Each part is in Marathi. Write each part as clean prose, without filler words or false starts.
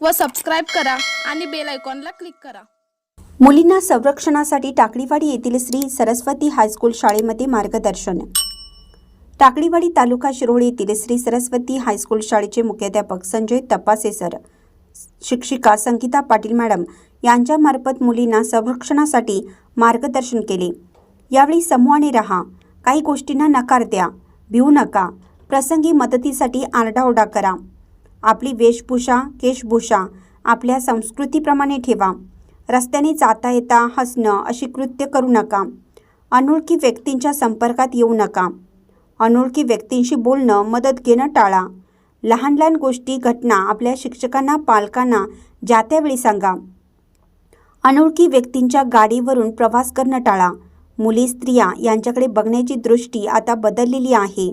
व सबस्क्राईब करा आणि बेल आयकॉनला क्लिक करा। मुलींना संरक्षणासाठी टाकळीवाडी येथील श्री सरस्वती हायस्कूल शाळेमध्ये मार्गदर्शन। टाकळीवाडी तालुका शिरोळ येथील श्री सरस्वती हायस्कूल शाळेचे मुख्याध्यापक संजय तपासे सर, शिक्षिका संगीता पाटील मॅडम यांच्यामार्फत मुलींना संरक्षणासाठी मार्गदर्शन केले। यावेळी समूहाने राहा, काही गोष्टींना नकार द्या, भिवू नका, प्रसंगी मदतीसाठी आरडाओरडा करा, आपली वेशभूषा केशभूषा आपल्या संस्कृतीप्रमाणे ठेवा, रस्त्याने जाता येता हसणं अशी कृत्य करू नका, अनोळखी व्यक्तींच्या संपर्कात येऊ नका, अनोळखी व्यक्तींशी बोलणं मदत घेणं टाळा, लहान लहान गोष्टी घटना आपल्या शिक्षकांना पालकांना ज्या त्यावेळी सांगा, अनोळखी व्यक्तींच्या गाडीवरून प्रवास करणं टाळा। मुली स्त्रिया यांच्याकडे बघण्याची दृष्टी आता बदललेली आहे।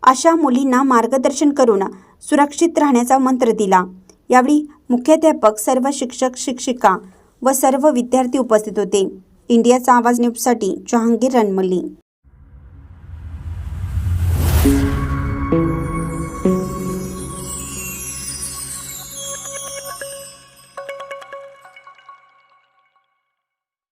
अशा मुलींना मार्गदर्शन करून सुरक्षित राहण्याचा मंत्र दिला। यावेळी मुख्याध्यापक, सर्व शिक्षक शिक्षिका व सर्व विद्यार्थी उपस्थित होते। इंडियाचा आवाज न्यूजसाठी जहांगीर रणमल्ली।